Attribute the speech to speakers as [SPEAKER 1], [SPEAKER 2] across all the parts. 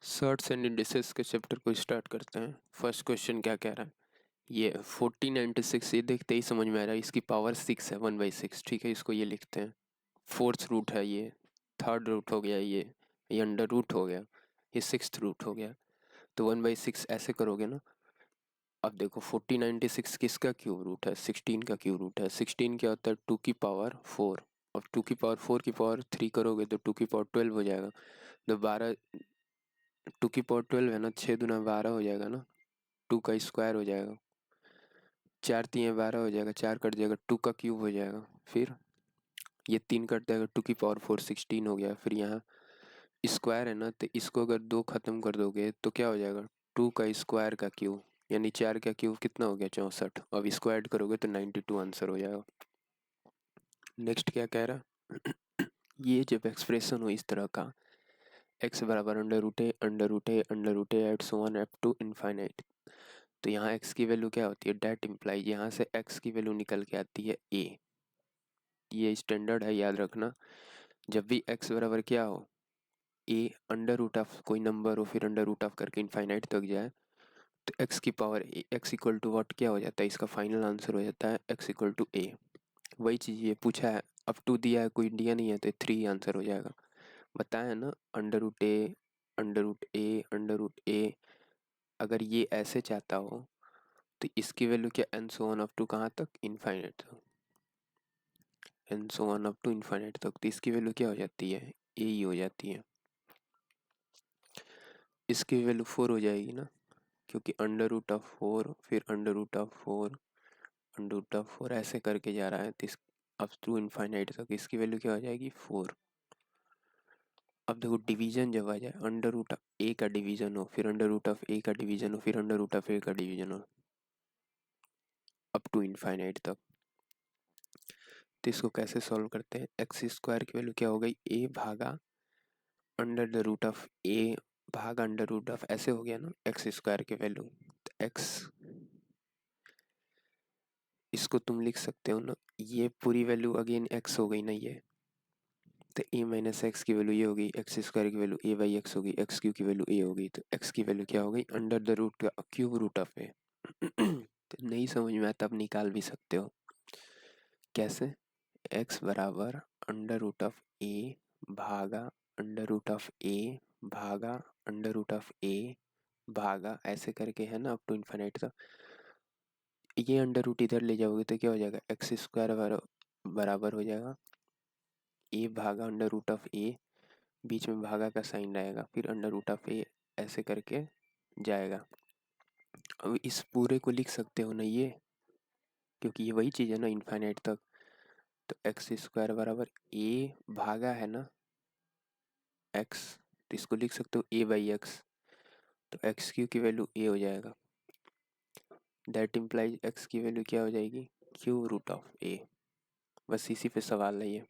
[SPEAKER 1] Shirts and indices के chapter को start करते हैं। फर्स्ट क्वेश्चन क्या कह रहा है? ये 1496, ये देखते ही समझ में आ रहा है, इसकी पावर 6 है, 1/6। ठीक है, इसको ये लिखते हैं। फोर्थ रूट है ये, थर्ड रूट हो गया ये अंडर रूट हो गया, ये सिक्स्थ रूट हो गया। तो 1/6 ऐसे करोगे ना। अब देखो 1496 किसका क्यूब रूट है? 16 का क्यूब रूट है। 16 क्या होता है? 2 की पावर 4। और 2 की पावर 4 की पावर 3 करोगे तो 2 की पावर 12 हो जाएगा। तो 12, 2 की पावर 12 है ना, 6 दूना 12 हो जाएगा ना। 2 का स्क्वायर हो जाएगा, 4 × 3 = 12 हो जाएगा, 4 कट जाएगा, 2 का क्यूब हो जाएगा। फिर ये 3 कट जाएगा, 2 की पावर 4 16 हो गया। फिर यहाँ स्क्वायर है ना, तो इसको अगर 2 खत्म कर दोगे तो क्या हो जाएगा? 2 का स्क्वायर का क्यूब, यानी 4 का क्यूब कितना हो गया? 64। अब स्क्वायर करोगे तो 92 आंसर हो जाएगा। नेक्स्ट क्या कह रहा है? ये जब एक्सप्रेशन हो इस तरह का, x बराबर under root a at so on up to infinite, तो यहाँ x की वैल्यू क्या होती है? डेट इम्प्लाई यहाँ से x की वैल्यू निकल के आती है a। ये स्टैंडर्ड है, याद रखना। जब भी x बराबर क्या हो, a अंडर रूट ऑफ कोई नंबर हो, फिर अंडर रूट ऑफ करके इनफाइनाइट तक जाए, तो x की power x equal to what क्या हो जाता है? इसका फाइनल आंसर हो जाता है x इक्वल टू a। वही चीज़ ये पूछा है, अप टू दिया है, कोई दिया नहीं है, तो 3 आंसर हो जाएगा। बताया ना, अंडर रूट ए। अगर ये ऐसे चाहता हो तो इसकी वैल्यू क्या? And so on up to कहाँ तक? इनफाइनाइट तक। And so on up to infinite तक, तो इसकी वैल्यू क्या हो जाती है? ए ही हो जाती है। इसकी वैल्यू 4 हो जाएगी ना, क्योंकि अंडर रूट ऑफ 4, फिर under root of 4, under root of 4 ऐसे करके जा रहा है, तो इस अप टू इनफाइनाइट तक इसकी वैल्यू क्या हो जाएगी? 4। अब देखो डिवीजन जब आ जाए, अंडर रूट ऑफ ए का डिवीजन हो, फिर अंडर रूट ऑफ ए का डिवीजन हो, फिर अंडर रूट ऑफ ए का डिवीजन हो, अप टू इनफाइनाइट तक, तो इसको कैसे सॉल्व करते हैं? एक्स स्क्वायर की वैल्यू क्या हो गई? ए भागा अंडर द रूट ऑफ ए भागा अंडर रूट ऑफ, ऐसे हो गया ना एक्स स्क्वायर की वैल्यू। तो एक्स, इसको तुम लिख सकते हो ना, ये पूरी वैल्यू अगेन एक्स हो गई ना ये, तो ए माइनस एक्स की वैल्यू ये होगी, एक्स स्क्वायर की वैल्यू ए बाई एक्स होगी, एक्स क्यू की वैल्यू ए होगी, तो एक्स की वैल्यू क्या हो गई? अंडर द रूट का क्यूब रूट ऑफ ए। तो नहीं समझ में आता, अब निकाल भी सकते हो। कैसे? एक्स बराबर अंडर रूट ऑफ ए भागा अंडर रूट ऑफ ए भागा अंडर रूट ऑफ ए भागा, ऐसे करके है ना, अप टू इन्फिनिट तक। ये अंडर रूट इधर ले जाओगे तो क्या हो जाएगा? एक्स स्क्वायर बराबर हो जाएगा ए भागा अंडर रूट ऑफ ए, बीच में भागा का साइन आएगा, फिर अंडर रूट ऑफ ए, ऐसे करके जाएगा। अब इस पूरे को लिख सकते हो ना ये, क्योंकि ये वही चीज़ है ना इनफाइनाइट तक। तो एक्स स्क्वायर बराबर ए भागा है ना एक्स, तो इसको लिख सकते हो ए बाई एक्स, तो एक्स क्यू की वैल्यू ए हो जाएगा। दैट इम्प्लाइज एक्स की वैल्यू क्या हो जाएगी? क्यू रूट ऑफ ए। बस इसी पे सवाल है ये।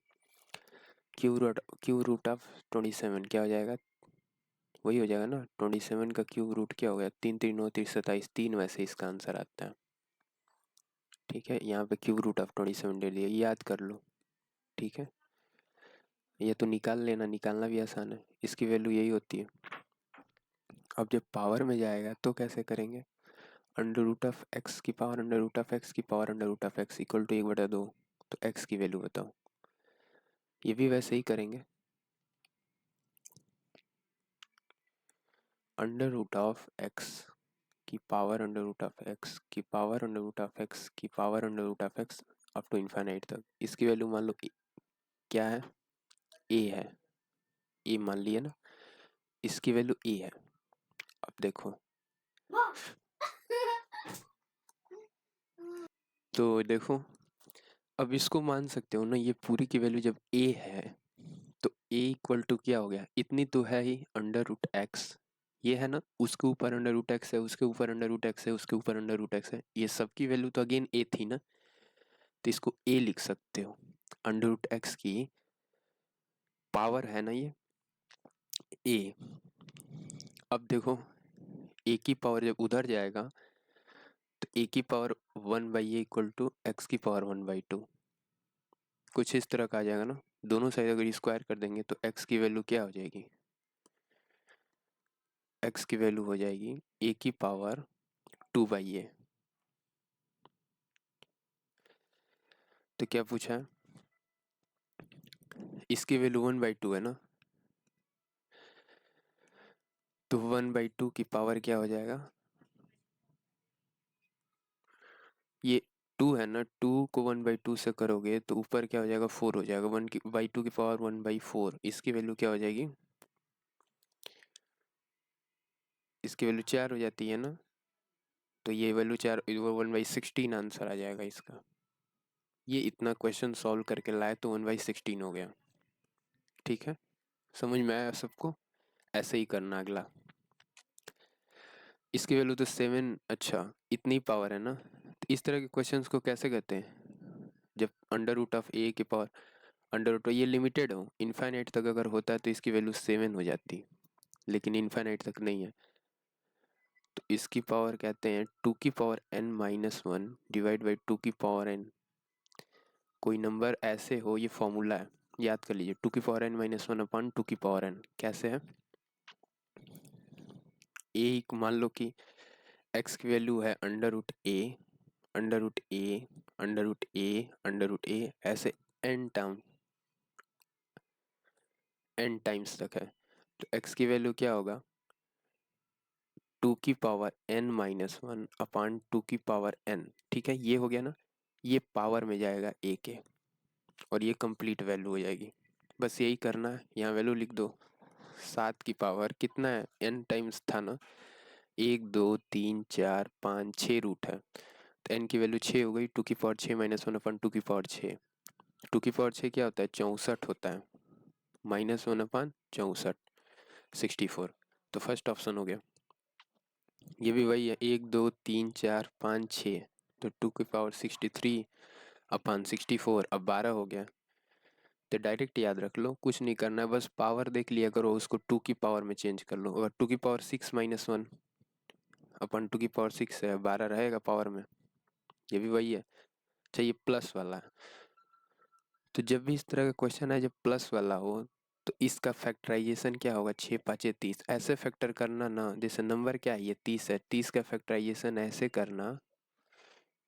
[SPEAKER 1] क्यू रूट ऑफ 27 क्या हो जाएगा? वही हो जाएगा ना, 27 का क्यूब रूट क्या हो गया? 3 3 9 30 27, 3 वैसे इसका आंसर आता है। ठीक है, यहाँ पे क्यूब रूट ऑफ 27 ले लिया, याद कर लो। ठीक है, ये तो निकाल लेना, निकालना भी आसान है, इसकी वैल्यू यही होती है। अब जब पावर में जाएगा तो कैसे करेंगे? अंडर रूट ऑफ एक्स की power under root of x की power under root of x equal to 1/2, तो एक्स की वैल्यू बताओ। ये भी वैसे ही करेंगे, अंडर रूट ऑफ एक्स की power under root of x की power under root of x की power under root of x up to infinite तक। इसकी वैल्यू मान लो क्या है? ए है, ए मान लिया ना, इसकी वैल्यू ए है। अब देखो, तो देखो, अब इसको मान सकते हो ना, ये पूरी की वैल्यू जब ए है तो ए इक्वल टू क्या हो गया? इतनी तो है ही, अंडर रूट एक्स। ये है ना, उसके ऊपर अंडर रूट एक्स है, उसके ऊपर अंडर रूट एक्स है, उसके ऊपर अंडर रूट एक्स है, ये सबकी वैल्यू तो अगेन ए थी ना, तो इसको ए लिख सकते हो। अंडर रूट एक्स की पावर है ना ये ए। अब देखो, ए की पावर जब उधर जाएगा तो ए की power 1/a equal to x की पावर 1/2, कुछ इस तरह का आ जाएगा ना। दोनों साइड अगर स्क्वायर कर देंगे तो एक्स की वैल्यू क्या हो जाएगी? एक्स की वैल्यू हो जाएगी ए की पावर 2/a। तो क्या पूछा है, इसकी वैल्यू 1/2 है ना, तो 1/2 की पावर क्या हो जाएगा, ये 2 है ना, 2 को 1/2 से करोगे तो ऊपर क्या हो जाएगा, 4 हो जाएगा, 1/2 की पावर 1/4। इसकी वैल्यू क्या हो जाएगी, इसकी वैल्यू 4 हो जाती है ना, तो ये वैल्यू 4, 1/16 आंसर आ जाएगा इसका। ये इतना क्वेश्चन सॉल्व करके लाए तो 1/16 हो गया। ठीक है, समझ में आया सबको, ऐसे ही करना अगला। इसकी वैल्यू तो 7, अच्छा इतनी पावर है ना, तो इस तरह के क्वेश्चंस को कैसे कहते हैं, जब अंडर रूट ऑफ ए की पावर, अंडर रूट ये लिमिटेड हो, इनफाइनाइट तक अगर होता है तो इसकी वैल्यू 7 हो जाती, लेकिन इनफाइनाइट तक नहीं है, तो इसकी पावर कहते हैं 2n-1 डिवाइड बाई 2n। कोई नंबर ऐसे हो, ये फॉर्मूला है, याद कर लीजिए, 2n-1 अपॉन 2n कैसे है, ए मान लो कि एक्स की वैल्यू है अंडर रूट ए, अंडर रूट ए, अंडर रूट ए, अंडर रूट ए, ऐसे एन टाइम्स तक है, तो एक्स की वैल्यू क्या होगा, 2n-1 अपॉन 2n। ठीक है, ये हो गया ना, ये पावर में जाएगा ए के, और ये कंप्लीट वैल्यू हो जाएगी। बस यही करना है, यहाँ वैल्यू लिख दो, 7 की पावर कितना है, n टाइम्स था ना, 1 2 3 4 5 6 रूट है, तो n की वैल्यू 6 हो गई, 2 की पावर 6 - 1 अपन 2 की पावर 6, 2 की पावर 6 क्या होता है, 64 होता है, -1/64, 64। तो फर्स्ट ऑप्शन हो गया। ये भी वही है, 1 2 3 4 5 6, तो 2 की पावर 63/64, अब 12 हो गया। तो डायरेक्ट याद रख लो, कुछ नहीं करना है, बस पावर देख लिया करो, उसको 2 की पावर में चेंज कर लो, और 2 की पावर 6 - 1 अपन 2 की पावर 6 है, 12 रहेगा पावर में, ये भी वही है। अच्छा, ये प्लस वाला है, तो जब भी इस तरह का क्वेश्चन है जब प्लस वाला हो, तो इसका फैक्टराइजेशन क्या होगा, 6 5 30, ऐसे फैक्टर करना ना, जैसे नंबर क्या है, ये 30 है, 30 का फैक्टराइजेशन ऐसे करना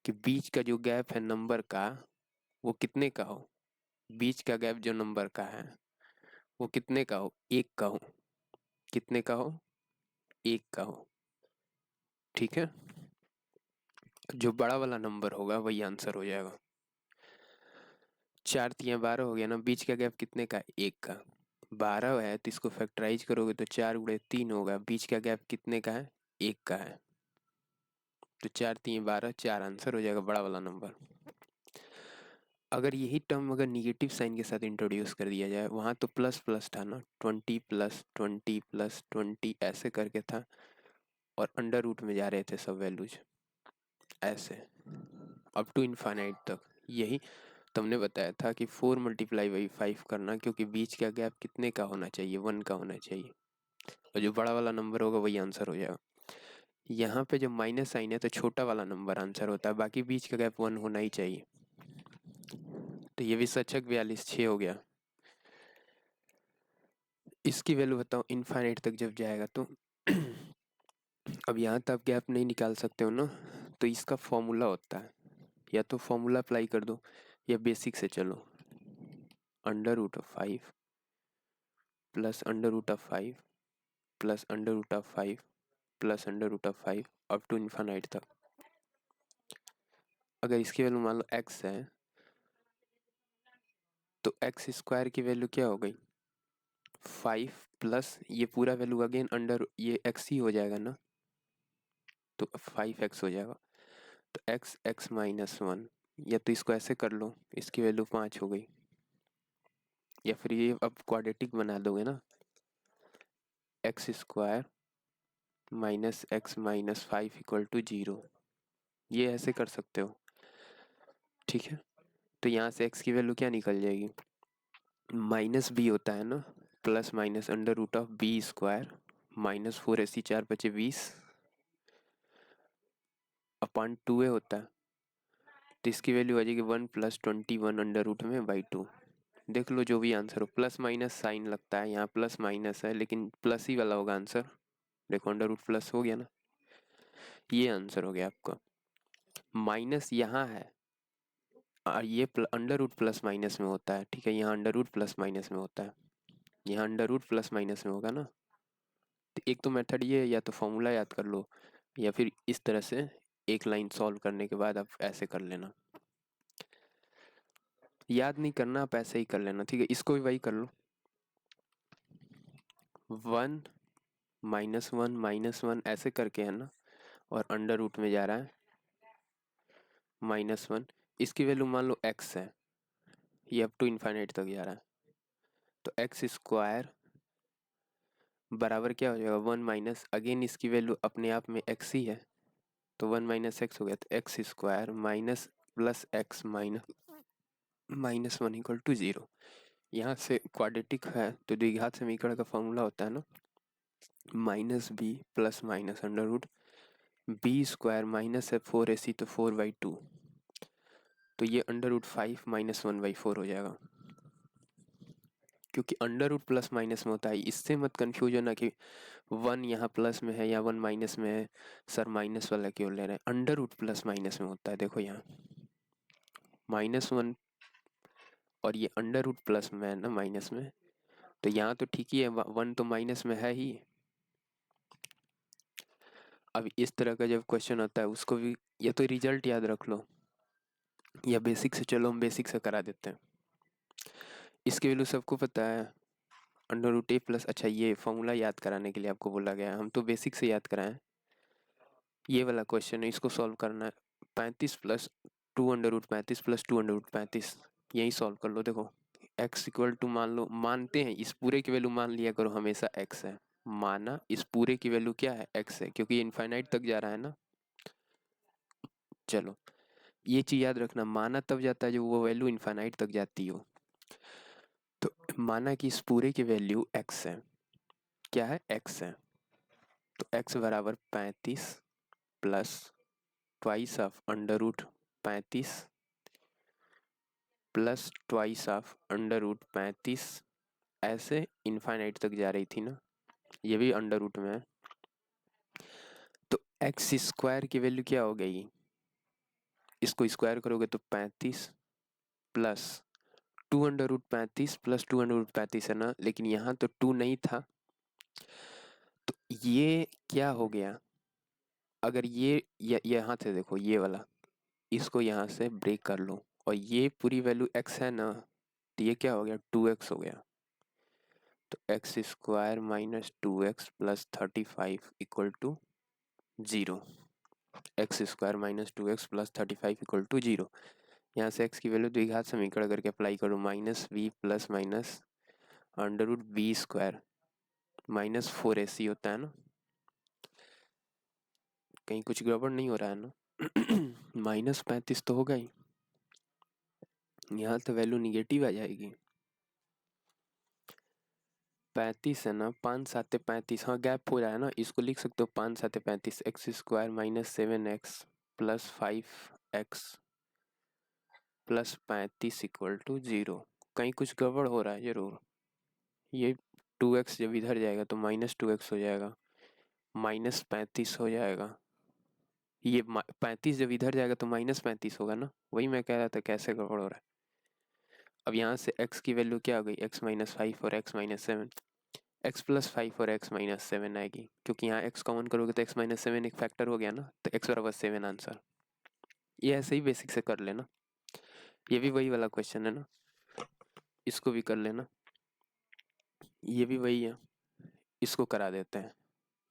[SPEAKER 1] कि बीच का जो गैप है नंबर का, वो कितने का हो, बीच का गैप जो नंबर का है वो कितने का हो, 1 का हो, कितने का हो, 1 का हो। ठीक है, जो बड़ा वाला नंबर होगा वही आंसर हो जाएगा। 4 × 3 = 12 हो गया ना, बीच का गैप कितने का है, 1 का, 12 है तो इसको फैक्टराइज करोगे तो 4 × 3 होगा, बीच का गैप कितने का है, 1 का है, तो 4 × 3 = 12, 4 आंसर हो जाएगा बड़ा वाला नंबर। अगर यही टर्म अगर निगेटिव साइन के साथ इंट्रोड्यूस कर दिया जाए, वहाँ तो प्लस प्लस था ना, 20 + 20 + 20 ऐसे करके था, और अंडर रूट में जा रहे थे सब वैल्यूज ऐसे, अप टू इनफाइनाइट तक। यही तुमने बताया था कि 4 × 5 करना, क्योंकि बीच का गैप कितने का होना चाहिए, 1 का होना चाहिए, और जो बड़ा वाला नंबर होगा वही आंसर हो जाएगा। यहाँ पे जब माइनस साइन है तो छोटा वाला नंबर आंसर होता है, बाकी बीच का गैप 1 होना ही चाहिए। तो ये भी सचक 42/6 हो गया। इसकी वैल्यू बताओ इनफाइनाइट तक जब जाएगा तो अब यहाँ तक गैप नहीं निकाल सकते हो ना, तो इसका फॉर्मूला होता है, या तो फॉर्मूला अप्लाई कर दो, या बेसिक से चलो, √5 plus √5 plus √5 plus √5 up to infinite तक। अगर इसकी वैल्यू मान लो x है, तो x² की वैल्यू क्या हो गई, 5 प्लस ये पूरा वैल्यू अगेन अंडर ये x ही हो जाएगा ना, तो 5x हो जाएगा, तो x(x-1), या तो इसको ऐसे कर लो, इसकी वैल्यू 5 हो गई, या फिर ये अब क्वाड्रेटिक बना दोगे ना, x² - x - 5 = 0, ये ऐसे कर सकते हो। ठीक है, तो यहाँ से x की वैल्यू क्या निकल जाएगी, -b होता है ना, प्लस माइनस √b² -4 ऐसी 4 × 5 = 20 अपॉन 2a होता है, तो इसकी वैल्यू आ जाएगी 1 + 21√2। देख लो जो भी आंसर हो, प्लस माइनस साइन लगता है, यहाँ प्लस माइनस है लेकिन प्लस ही वाला होगा आंसर, देखो अंडर रूट प्लस हो गया ना, ये आंसर हो गया आपका। माइनस यहाँ है, ये अंडर रूट प्लस माइनस में होता है, ठीक है, यहाँ अंडर रूट प्लस माइनस में होता है, यहाँ अंडर रूट प्लस माइनस में होगा ना। तो एक तो मेथड ये है, या तो फॉर्मूला याद कर लो, या फिर इस तरह से एक लाइन सॉल्व करने के बाद आप ऐसे कर लेना। याद नहीं करना, आप ऐसे ही कर लेना, ठीक है। इसको भी वही कर लो, 1 -1 ऐसे करके है ना, और अंडर रूट में जा रहा है -1। इसकी वैल्यू मान लो x है, ये अप टू इन्फाइनाइट तक जा रहा है, तो एक्स स्क्वायर बराबर क्या हो जाएगा, 1 अगेन इसकी वैल्यू अपने आप में x ही है, तो 1 - x हो गया, तो x square minus plus x -1 = 0। यहाँ से क्वाड्रेटिक है तो द्विघात समीकरण का फॉर्मूला होता है ना, -b plus minus under root b square minus है 4ac, तो 4/2, तो ये अंडर रूट 5 -1/4 हो जाएगा। क्योंकि अंडर रूट प्लस माइनस में होता है, इससे मत कंफ्यूज होना कि 1 यहाँ प्लस में है या 1 माइनस में है, सर माइनस वाला क्यों ले रहे हैं, अंडर रूट प्लस माइनस में होता है। देखो यहाँ -1 और ये अंडर रूट प्लस में है ना, माइनस में, तो यहाँ तो ठीक ही है, 1 तो माइनस में है ही। अब इस तरह का जब क्वेश्चन होता है उसको भी, या तो रिजल्ट याद रख लो, या बेसिक से, चलो हम बेसिक से करा देते हैं। इसकी वैल्यू सबको पता है, अंडर रूट ए प्लस, अच्छा ये फॉर्मूला याद कराने के लिए आपको बोला गया है, हम तो बेसिक से याद कराएं। ये वाला क्वेश्चन है, इसको सॉल्व करना है, 35 plus 2 under root 35 plus 2 under root 35, यही सॉल्व कर लो। देखो x इक्वल टू, मान लो, मानते हैं इस पूरे की वैल्यू मान लिया करो हमेशा x है, माना इस पूरे की वैल्यू क्या है, x है, क्योंकि ये इनफाइनाइट तक जा रहा है ना। चलो ये चीज याद रखना, माना तब जाता है जब वो वैल्यू इनफाइनाइट तक जाती हो। तो माना कि इस पूरे की वैल्यू x है, क्या है, x है, तो x बराबर 35 plus twice of under root 35 plus twice of under root 35, ऐसे इनफाइनाइट तक जा रही थी ना, ये भी अंडर रूट में है। तो एक्स स्क्वायर की वैल्यू क्या हो गई, इसको स्क्वायर करोगे तो 35 plus 2 under root 35 plus 2 under root 35 है ना, लेकिन यहाँ तो 2 नहीं था, तो ये क्या हो गया, अगर ये यहाँ से देखो ये वाला, इसको यहाँ से ब्रेक कर लो, और ये पूरी वैल्यू x है ना, तो ये क्या हो गया, 2x हो गया, तो x square minus 2x plus 35 equal to 0। X square -2x + 35 = 0। यहाँ से x की वैल्यू द्विघात समीकरण करके अप्लाई करो, -b plus minus under root b square -4ac होता है ना, कहीं कुछ गड़बड़ नहीं हो रहा है ना, -35 तो होगा ही, यहाँ तो वैल्यू निगेटिव आ जाएगी। 35 है ना, 5×7=35, हाँ गैप हो रहा है ना, इसको लिख सकते हो 5×7=35, x² -7x plus 5x plus 35 = 0। कहीं कुछ गड़बड़ हो रहा है जरूर, ये 2x जब इधर जाएगा तो -2x हो जाएगा, -35 हो जाएगा, ये 35 जब इधर जाएगा तो -35 होगा ना, वही मैं कह रहा था कैसे गड़बड़ हो रहा है। अब यहाँ से x की वैल्यू क्या हो गई, x-5 और x-7, x+5 और x-7 आएगी, क्योंकि यहाँ x कॉमन करोगे तो x-7 एक फैक्टर हो गया ना, तो x बराबर 7 आंसर। ये ऐसे ही बेसिक से कर लेना, ये भी वही वाला क्वेश्चन है ना, इसको भी कर लेना, ये भी वही है, इसको करा देते हैं,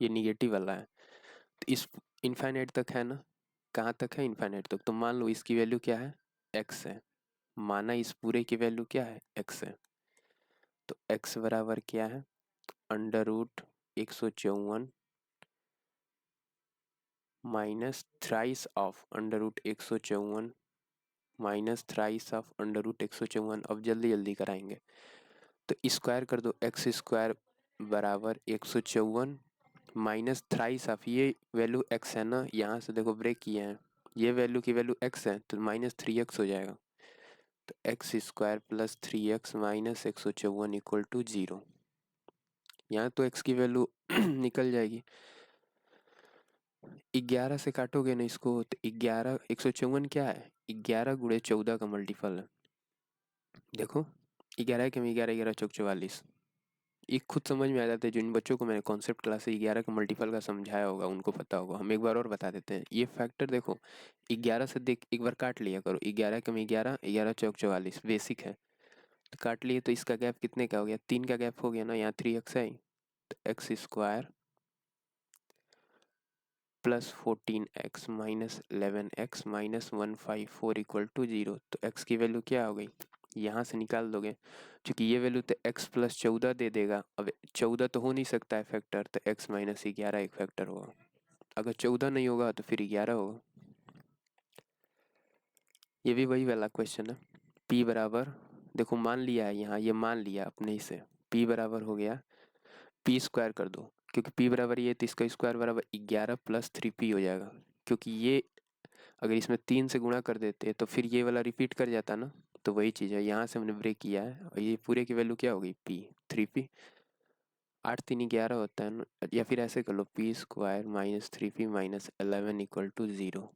[SPEAKER 1] ये निगेटिव वाला है, तो इस इनफाइनाइट तक है ना, कहाँ तक है, इनफाइनाइट तक, तो मान लो इसकी वैल्यू क्या है, x है, माना इस पूरे की वैल्यू क्या है, x है, तो x बराबर क्या है, under root 154 minus thrice of under root 154 minus thrice of under root 154। अब जल्दी जल्दी कराएंगे, तो स्क्वायर कर दो, एक्स स्क्वायर बराबर 154 माइनस थ्राइस ऑफ, ये वैल्यू x है ना, यहाँ से देखो ब्रेक किए हैं, ये वैल्यू की वैल्यू x है तो -3x हो जाएगा, तो x² + 3x - 154 = 0। यहाँ तो x की वैल्यू निकल जाएगी। 11 से काटोगे ना इसको तो 11, 154 क्या है, 11 गुणे 14 का मल्टीपल है। देखो 11 के में 11, 11 चौक 44। ये खुद समझ में आ जाता है, जिन बच्चों को मैंने कॉन्सेप्ट क्लास से 11 का मल्टीपल का समझाया होगा उनको पता होगा। हम एक बार और बता देते हैं ये फैक्टर। देखो 11 से देख एक बार काट लिया करो, 11 के में 11, 11 चौक 44 बेसिक है। तो काट लिए तो इसका गैप कितने का हो गया, 3 का गैप हो गया ना, यहाँ 3x है तो x square plus 14x minus 11x minus 154 equal to 0। तो x की वैल्यू क्या हो गई, यहाँ से निकाल दोगे। क्योंकि ये वैल्यू तो x प्लस 14 दे देगा। अब 14 तो हो नहीं सकता है फैक्टर, तो x माइनस 11 एक फैक्टर होगा। अगर 14 नहीं होगा तो फिर 11 होगा। ये भी वही वाला क्वेश्चन है। p बराबर, देखो मान लिया है यहाँ, ये मान लिया अपने ही से। p बराबर हो गया, p स्क्वायर कर दो, क्योंकि p बराबर ये तो इसका स्क्वायर बराबर 11 प्लस 3p हो जाएगा। क्योंकि ये अगर इसमें 3 से गुणा कर देते तो फिर ये वाला रिपीट कर जाता ना। तो वही चीज़ है, यहाँ से हमने ब्रेक किया है और ये पूरे की वैल्यू क्या होगी, p 3p। 8 3 11 होता है ना, या फिर ऐसे कर लो p square minus 3p minus 11 equal to 0।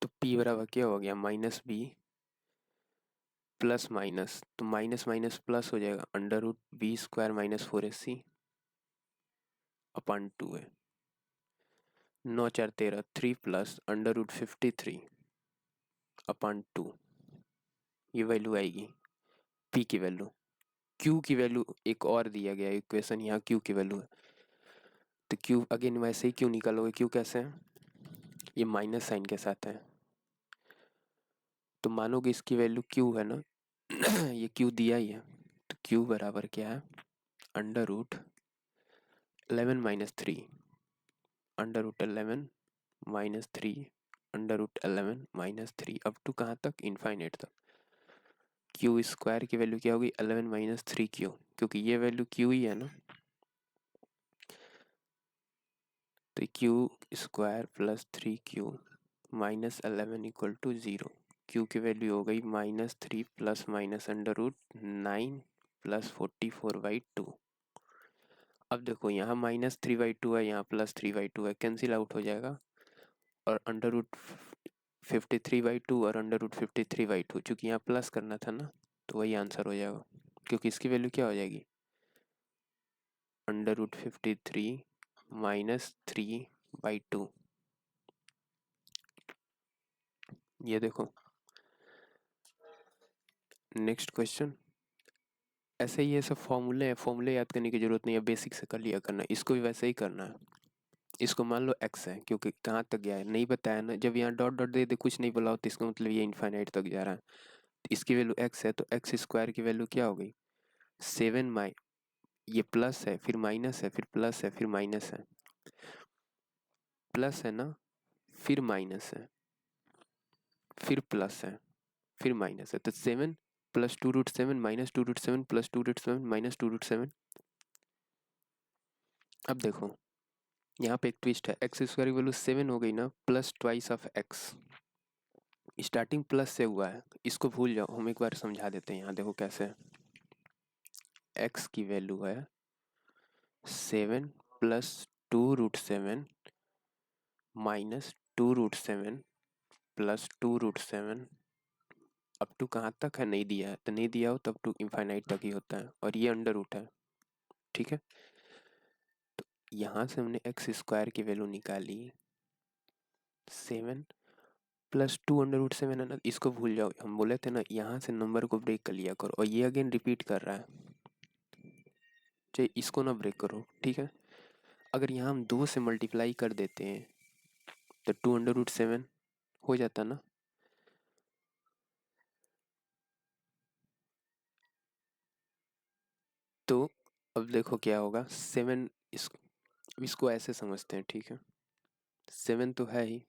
[SPEAKER 1] तो p बराबर क्या हो गया, माइनस b प्लस माइनस, तो माइनस माइनस प्लस हो जाएगा, under root b square minus 4ac अपन 2 है। 9 4 13, 3 प्लस अंडर रूट 53 अपन 2। ये वैल्यू आएगी p की वैल्यू। q की वैल्यू एक और दिया गया इक्वेशन, यहाँ q की वैल्यू है। तो q अगेन वैसे ही q निकालोगे, q कैसे है, ये माइनस साइन के साथ है। तो मानोगे इसकी वैल्यू q है ना, ये q दिया ही है। तो q बराबर क्या है, under root 11 minus 3, under root 11 minus 3, under root 11 minus 3 up to कहाँ तक, इनफाइनाइट तक। क्यू स्क्वायर की वैल्यू क्या होगी, 11 माइनस 3q, क्योंकि ये वैल्यू q ही है ना। तो q square plus 3q minus 11 equal to 0। Q की वैल्यू हो गई minus 3 plus minus under root 9 plus 44/2। अब देखो यहाँ -3/2 है, यहाँ +3/2 है, कैंसिल आउट हो जाएगा। और अंडर रूट 53/2 और अंडर रूट 53/2, चूँकि यहाँ प्लस करना था ना, तो वही आंसर हो जाएगा। क्योंकि इसकी वैल्यू क्या हो जाएगी, अंडर रूट 53 माइनस 3/2। ये देखो नेक्स्ट क्वेश्चन। ऐसे ही ये सब फॉर्मूले हैं, फॉर्मूले याद करने की जरूरत नहीं है, बेसिक से कर लिया करना। इसको भी वैसे ही करना है। इसको मान लो x है, क्योंकि कहाँ तक गया है नहीं बताया ना। जब यहाँ डॉट डॉट दे दे कुछ नहीं बोला हो तो इसका मतलब ये इनफाइनाइट तक जा रहा है। तो इसकी वैल्यू x है, तो एक्स स्क्वायर की वैल्यू क्या हो गई, 7 माइ, ये प्लस है फिर माइनस है फिर प्लस है फिर माइनस है, प्लस है ना, फिर माइनस है, फिर प्लस है, फिर माइनस है। तो 7 प्लस 2√7 माइनस 2√7 प्लस 2√7 माइनस 2√7। अब देखो यहाँ पे एक ट्विस्ट है, एक्स स्क्वायर की वैल्यू 7 हो गई ना, plus twice of x. Starting plus से हुआ है, इसको भूल जाओ, हम एक बार समझा देते हैं। यहाँ देखो कैसे, एक्स की वैल्यू है 7 plus 2√7 minus 2√7 plus 2√7 up to कहाँ तक है, नहीं दिया है, तो नहीं दिया हो तब टू इनफाइनाइट तक ही होता है, और ये अंडर रूट है। ठीक है, तो यहाँ से हमने एक्स स्क्वायर की वैल्यू निकाली 7 प्लस 2√7 है ना। इसको भूल जाओ, हम बोले थे ना यहाँ से नंबर को ब्रेक कर लिया करो, और ये अगेन रिपीट कर रहा है, चाहे इसको ना ब्रेक करो। ठीक है, अगर यहाँ हम 2 से मल्टीप्लाई कर देते हैं तो 2√7 हो जाता ना। तो अब देखो क्या होगा, 7 इसको ऐसे समझते हैं। ठीक है, 7 तो है ही,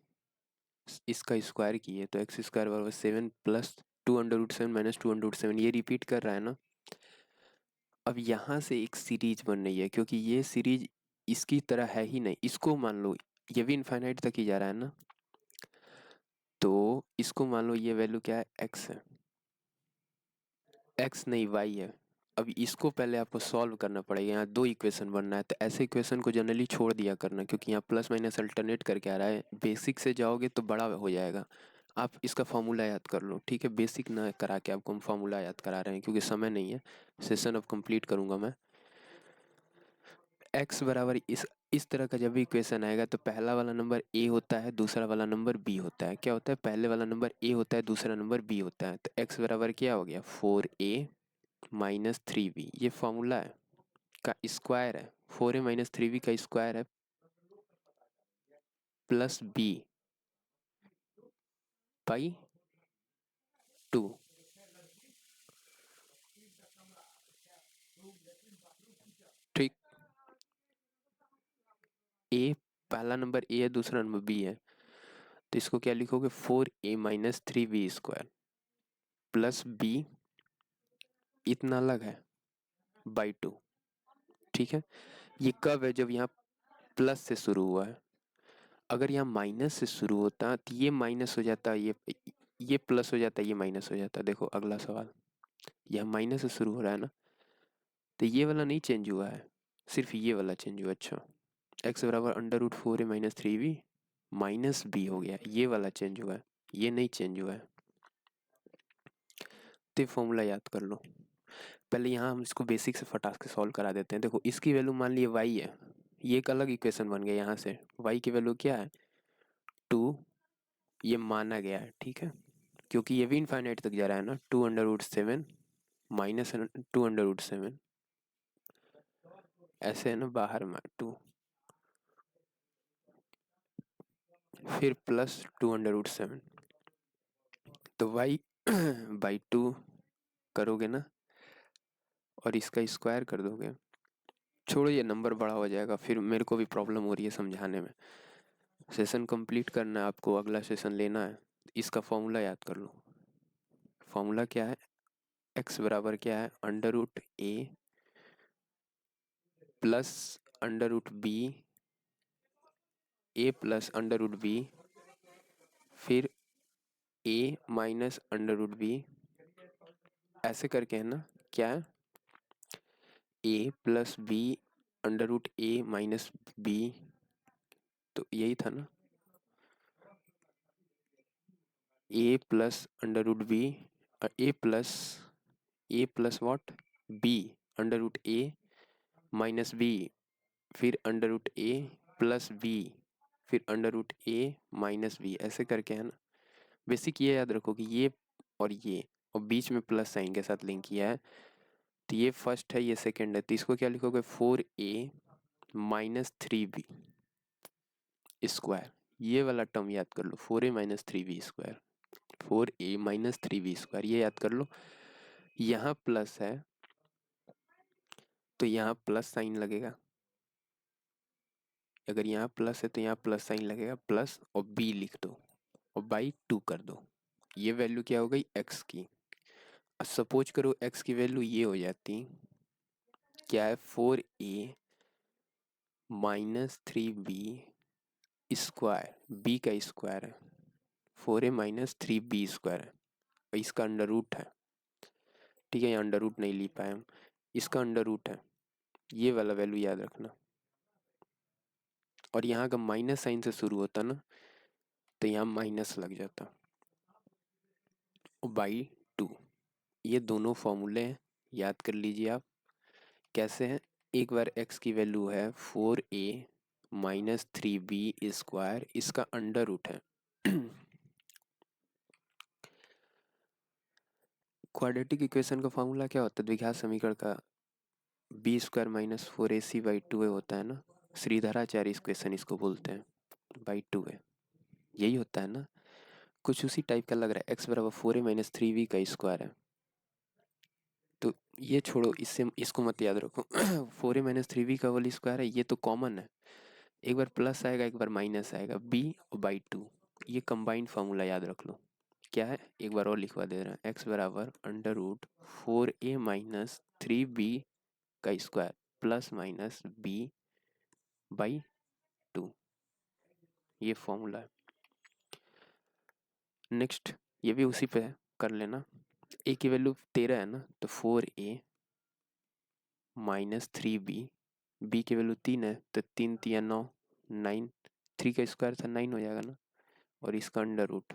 [SPEAKER 1] इसका स्क्वायर किए तो एक्स स्क्वायर बराबर 7 प्लस 2√7 माइनस 2√7, ये रिपीट कर रहा है ना। अब यहाँ से एक सीरीज बन रही है, क्योंकि ये सीरीज इसकी तरह है ही नहीं। इसको मान लो ये भी इनफाइनाइट तक ही जा रहा है ना, तो इसको मान लो ये वैल्यू क्या है, एक्स है, एक्स नहीं वाई है। अब इसको पहले आपको सॉल्व करना पड़ेगा। यहाँ 2 इक्वेशन बनना है, तो ऐसे इक्वेशन को जनरली छोड़ दिया करना, क्योंकि यहाँ प्लस माइनस अल्टरनेट करके आ रहा है। बेसिक से जाओगे तो बड़ा हो जाएगा। आप इसका फॉर्मूला याद कर लो, ठीक है। बेसिक ना करा के आपको हम फॉर्मूला याद करा रहे हैं, क्योंकि समय नहीं है। सेशन अब कंप्लीट करूँगा मैं। एक्स बराबर इस तरह का जब भी इक्वेशन आएगा तो पहला वाला नंबर ए होता है, दूसरा वाला नंबर बी होता है। क्या होता है? पहले वाला नंबर ए होता है, दूसरा नंबर बी होता है। तो एक्स बराबर क्या हो गया? 4a minus 3b। ये फॉर्मूला है का स्क्वायर है। 4a माइनस 3b का स्क्वायर है प्लस बी बाई 2। ठीक, ए पहला नंबर ए है, दूसरा नंबर बी है, तो इसको क्या लिखोगे? 4a minus 3b square plus B इतना अलग है बाई 2। ठीक है। ये कब है? जब यहाँ प्लस से शुरू हुआ है। अगर यहाँ माइनस से शुरू होता तो ये माइनस हो जाता, ये प्लस हो जाता, ये माइनस हो जाता। देखो अगला सवाल, यह माइनस से शुरू हो रहा है ना, तो ये वाला नहीं चेंज हुआ है, सिर्फ ये वाला चेंज हुआ। अच्छा, एक्स बराबर under root 4a minus 3b minus b हो गया, ये वाला चेंज हुआ है, ये नहीं चेंज हुआ है। तो फॉर्मूला याद कर लो। पहले यहाँ हम इसको बेसिक से फटाक के सॉल्व करा देते हैं। देखो इसकी वैल्यू मान लिए y है, ये एक अलग इक्वेशन बन गया। यहाँ से y की वैल्यू क्या है? 2, ये माना गया है, ठीक है, क्योंकि ये भी इनफाइनाइट तक जा रहा है ना। 2√7 माइनस 2√7 ऐसे है ना, बाहर में 2, फिर प्लस 2√7, तो y बाई 2 करोगे ना, और इसका स्क्वायर कर दोगे। छोड़ो, ये नंबर बड़ा हो जाएगा, फिर मेरे को भी प्रॉब्लम हो रही है समझाने में। सेशन कंप्लीट करना है आपको, अगला सेशन लेना है। इसका फॉर्मूला याद कर लो। फॉर्मूला क्या है? एक्स बराबर क्या है? Under root a plus under root b, a plus under root b, फिर a minus under root b, ऐसे करके है ना। क्या है? A plus b under root a minus b, तो यही था ना। A plus under root b, a plus what? B under root a minus b, फिर under root a plus b, फिर under root a minus b, ऐसे करके है ना। बेसिक ये याद रखो कि ये और बीच में प्लस साइन के साथ लिंक किया है। तो ये फर्स्ट है, ये सेकंड है, तो इसको क्या लिखोगे? 4a minus 3b square. ये वाला टर्म याद कर लो, 4a minus 3b square, 4a minus 3b square, ये याद कर लो। यहाँ प्लस है तो यहाँ प्लस साइन लगेगा। अगर यहाँ प्लस है तो यहाँ प्लस साइन लगेगा, प्लस और b लिख दो और बाई 2 कर दो। ये वैल्यू क्या हो गई? x की। सपोज करो x की वैल्यू ये हो जाती, क्या है? 4a minus 3b square, b का स्क्वायर है, 4a माइनस 3b स्क्वायर है, और इसका अंडर रूट है। ठीक है, यहाँ अंडर रूट नहीं ली पाए हम, इसका अंडर रूट है। ये वाला वैल्यू याद रखना। और यहाँ का माइनस साइन से शुरू होता ना, तो यहाँ माइनस लग जाता, बाई 2। ये दोनों फॉर्मूले हैं, याद कर लीजिए आप। कैसे हैं? एक बार x की वैल्यू है 4a माइनस 3b स्क्वायर, इसका अंडर रूट है। क्वाड्रेटिक इक्वेशन का फॉर्मूला क्या होता है? द्विघात समीकरण का B square minus 4ac by 2a होता है ना। श्रीधराचार्य इक्वेशन इसको बोलते हैं, बाई 2a, यही होता है ना। कुछ उसी टाइप का लग रहा है। एक्स बराबर 4a माइनस 3b का स्क्वायर है, तो ये छोड़ो, इससे इसको मत याद रखो। 4a माइनस 3b का होल स्क्वायर है, ये तो कॉमन है। एक बार प्लस आएगा, एक बार माइनस आएगा, b और बाई 2, ये कंबाइंड फार्मूला याद रख लो। क्या है? एक बार और लिखवा दे रहा है। एक्स बराबर under root 4a minus 3b का square plus minus b by 2, ये फॉर्मूला है। नेक्स्ट, ये भी उसी पे है, कर लेना। a की वैल्यू 13 है ना, तो 4a माइनस 3b, b की वैल्यू 3 है तो 3 3 9, 9, 3 का स्क्वायर था 9 हो जाएगा ना, और इसका अंडर रूट,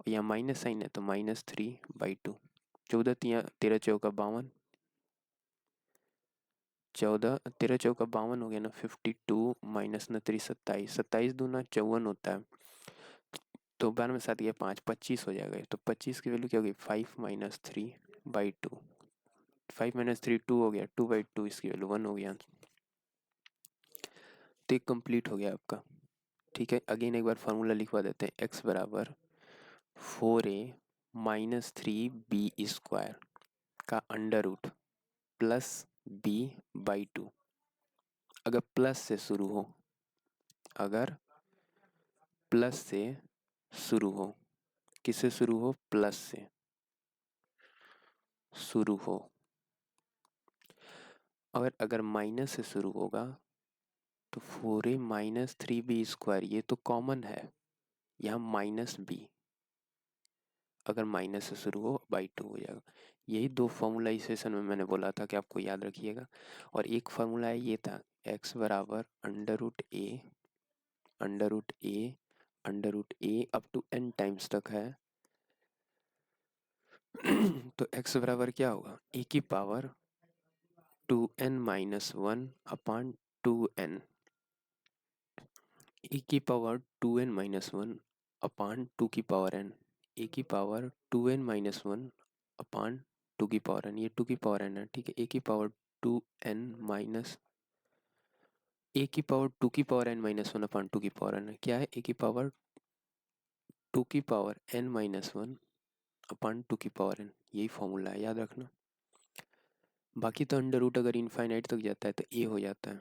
[SPEAKER 1] और यहाँ माइनस साइन है तो -3/2। 14 13 चौका 52, 14 13 चौका 52 हो गया ना, 52 माइनस ना 3 27, 27 दूना 54 होता है, तो 12 में 7 गया 5, 25 हो जाएगा। तो 25 की वैल्यू क्या होगी, 5-3/2, 5 - 3 2 हो गया, 2/2 इसकी वैल्यू 1 हो गया। तो ये कंप्लीट हो गया आपका। ठीक है, अगेन एक बार फार्मूला लिखवा देते हैं। x बराबर 4a माइनस 3b² का अंडर रूट प्लस b/2। अगर प्लस से शुरू हो, अगर प्लस से शुरू हो, किससे शुरू हो, प्लस से शुरू हो। अगर माइनस से शुरू होगा तो 4a माइनस 3b², ये तो कॉमन है, यहाँ -b, अगर माइनस से शुरू हो /2 हो जाएगा। यही दो फॉर्मूला इस सेशन में मैंने बोला था कि आपको याद रखिएगा। और एक फॉर्मूला है ये था, x बराबर √a up to n times तक है। तो x बराबर क्या होगा, a की पावर 2n-1/2n, a की पावर 2n-1/2 की पावर n, a की पावर 2n-1/2 ये 2 की पावर n है, ठीक है। a की पावर 2n- a की पावर 2 की पावर n-1/2 की पावर n है, क्या है, a की पावर 2 की पावर n-1/2 की पावर n, यही फॉर्मूला है, याद रखना। बाकी तो अंडर रूट अगर इनफाइनाइट तक जाता है तो a हो जाता है।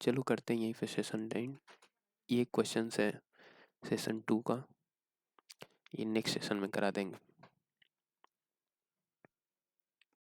[SPEAKER 1] चलो करते हैं यहीं पे सेशन एंड। ये क्वेश्चन है सेशन 2 का, ये नेक्स्ट सेशन में करा देंगे।